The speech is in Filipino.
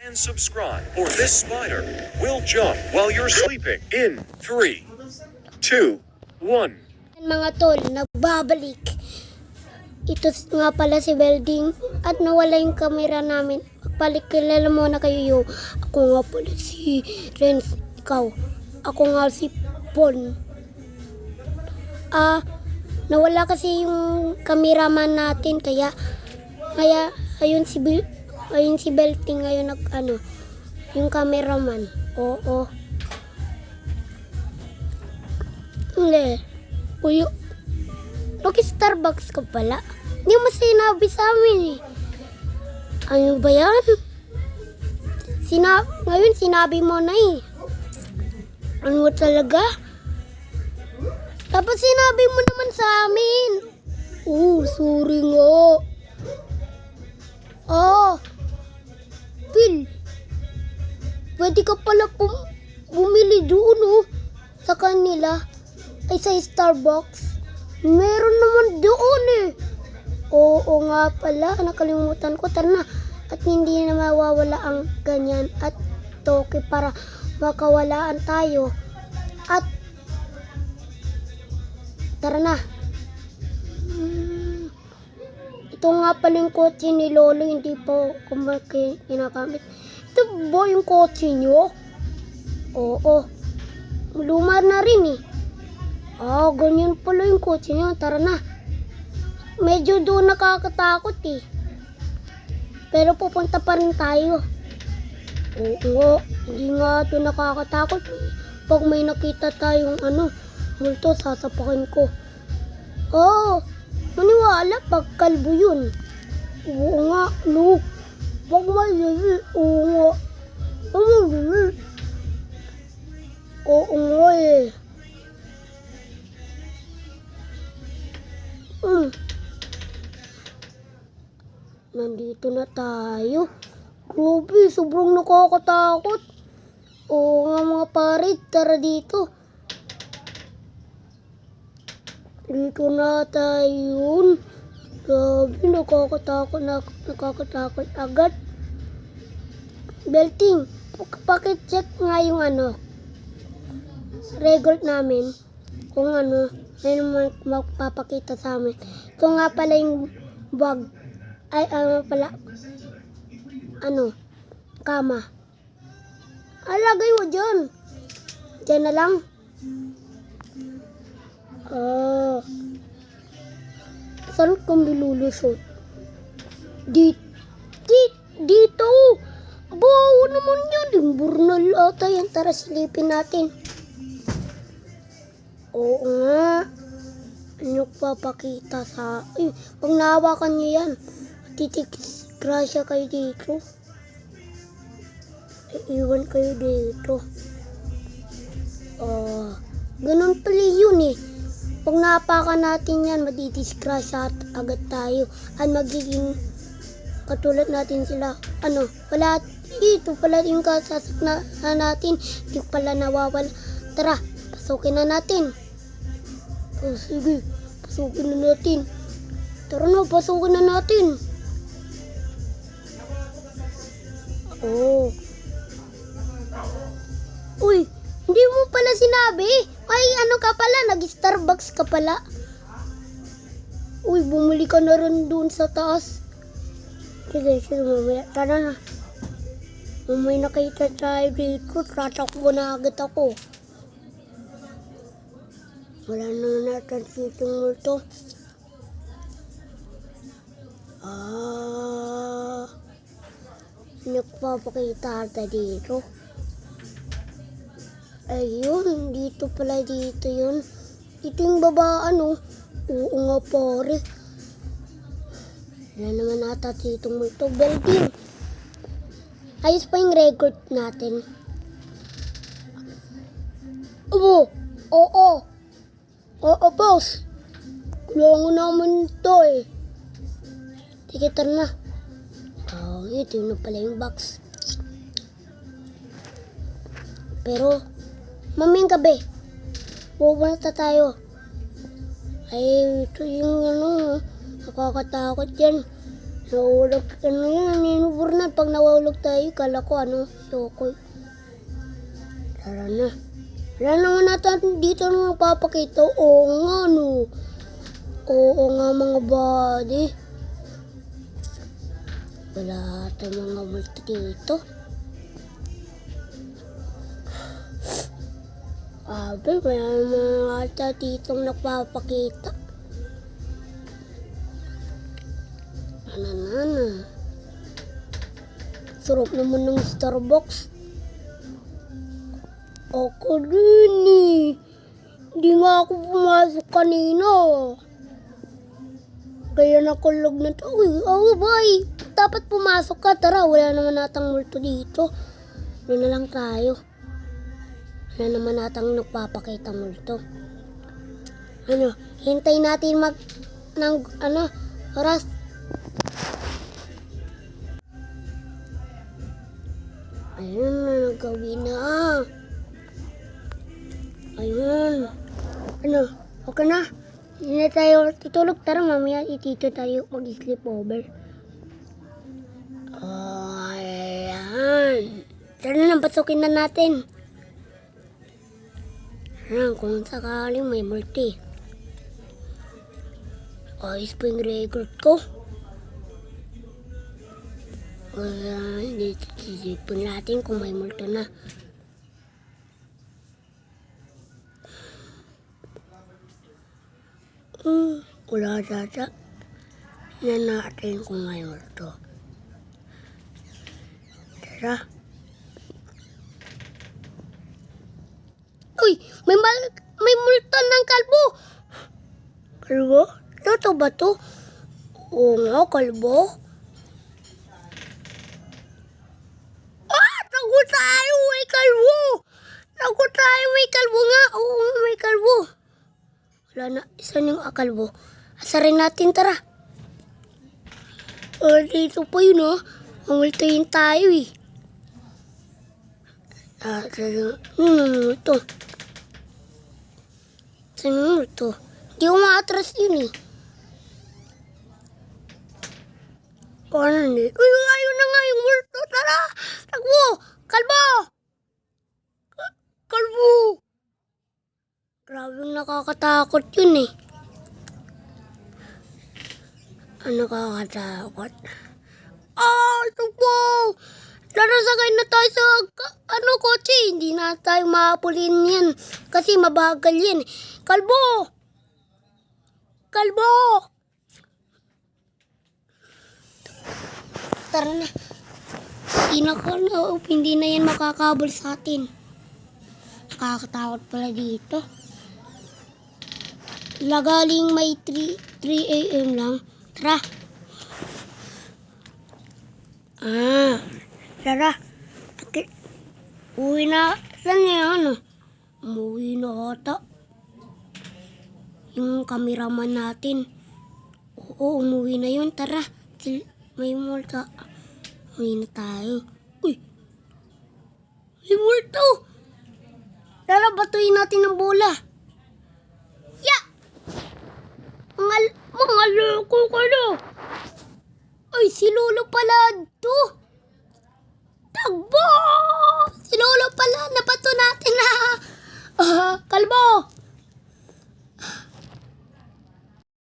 and subscribe, or this spider will jump while you're sleeping in 3, 2, 1. Mga tol, nagbabalik. Ito nga pala si Belding at nawala yung camera namin. Magpalikilala muna kayo yo. Ako nga pala si Renz. Ikaw. Ako nga si Pon. Nawala kasi yung cameraman natin kaya ayun si Belding ngayon yung cameraman. Oo. Hindi. Uy, Starbucks ka pala. Hindi mo sinabi sa amin eh. Ano ba yan? Ngayon sinabi mo na eh. Ano talaga? Dapat sinabi mo naman sa amin. Sorry nga. Phil, pwede ka pala bumili doon sa kanila. Ay sa Starbucks. Meron naman doon eh. Oo nga pala, nakalimutan ko. Tara na. At hindi na mawawala ang ganyan at toke para makawalaan tayo. At tara na. Ito nga pala yung kotse ni Lolo, hindi pa kinagamit. Ito ba yung kotse nyo? Oo. Luma na rin eh. Ganyan pala yung kotse niya. Tara na. Medyo doon nakakatakot eh. Pero pupunta pa rin tayo. Oo, hindi nga ito nakakatakot eh. Pag may nakita tayong multo, sasapakin ko. Maniwala pag kalbo yun. Oo nga, no. Pag malili, oo nga. Oo nga eh. Nandito na tayo. Grabe, sobrang nakakatakot. Oo nga mga pare, tara dito. Dito na tayo. Grabe, nakakatakot agad. Belting, pakit-check nga yung record namin. Kung ano magpapakita sa amin. Ito nga pala yung bag. Ay, kama. Alagay mo dyan. Dyan na lang. Saan kami lulusot? Dito. Bawa naman yan. Imburnal ata yan. Tara, silipin natin. Oo nga. Ano papakita sa... pag nahawakan nyo yan, titikisgrasya kayo dito. Iiwan kayo dito. Ganun pala yun eh. Pag napakan natin yan, madidisgrasya agad tayo. At magiging katulad natin sila. Wala, ito pala yung kasasak na natin. Hindi pala nawawala. Tara, pasukin na natin. Sige, pasukin na natin. Tara na, pasukin na natin. Uy, hindi mo pala sinabi. Ay, ka pala, nag-Starbucks ka pala. Uy, bumili ka na rin doon sa taas. Sige, mamaya. Tara na. May nakita tayo dito. Tatakbo na agad ako. Wala na natin sitong multo. Nagpapakita ata dito. Ayun, dito pala dito yun. Dito yung baba, Oo nga pare. Wala naman ata sitong multo. Belding. Ayos pa yung record natin. Oo, boss. Kailangan naman ito eh. Sige, tara na. Ito na pala yung box. Pero, mamayang gabi, pupunta tayo. Ay, ito yung nakakatakot yan. Nahulog, ano yan, Burnat, pag nawawalog tayo, kala ko, Yokoy. Tara na. Wala naman natin dito na magpapakita. Oo nga, no. Oo nga, mga buddy. Wala tayong mga multi dito. Abe, may mga ata ditong nagpapakita. Ano. Sarap naman ng Starbucks. Ako din eh. Hindi nga ako pumasok kanina. Kaya nakulog na to. Uy, boy. Dapat pumasok ka. Tara, wala naman natang multo dito. Ano na lang tayo. Wala naman natang nagpapakita multo. Hintay natin oras. Ayun na, nagawin na. Ayun. Okay na. Hindi na tayo tutulog. Tara, mamaya itito tayo mag-sleep over. Ayan. Tara na, pasukin na natin. Ayan, kung sakaling may multi. Ayos po yung record ko. Isipin natin kung may multo na. Wala data. Yan natin kung may multo. Tara. Uy! May multo ng kalbo! Kalbo? Ito ba to? Oo nga, kalbo. Tago tayo, may kalbo! Tago tayo, may kalbo nga! Oo nga, may kalbo. Wala na, isa yung kalbo. Asarin natin, tara. Dito po yun, Mamultayin tayo, eh. Ito. Saan ito? Hindi ko ma-atras yun, eh. Paano ni? Uy, ayun na nga yung multo. Tara! Takbo! Kalbo! Kalbo! Grabe nakakatakot yun, eh. Nakakatakot. Takbo! Larasagay na tayo sa, kotse. Hindi na tayo maapulin yan. Kasi mabagal yan. Kalbo! Kalbo! Tara na. Hindi na yan makakabol sa atin. Nakakatakot pala dito. Lagaling may 3 a.m. lang. Tara. Tara. Uwi na. Saan yan? Umuwi na ata. Yung cameraman natin. Oo, umuwi na yun. Tara. May multo. Uwi na tayo. Uy! May multo! Tara, batuin natin ng bola. Ya! Mga loko ka na. Ay, si Lolo pala to. Takbo! Si Lolo pala. Nabato natin na. Kalbo!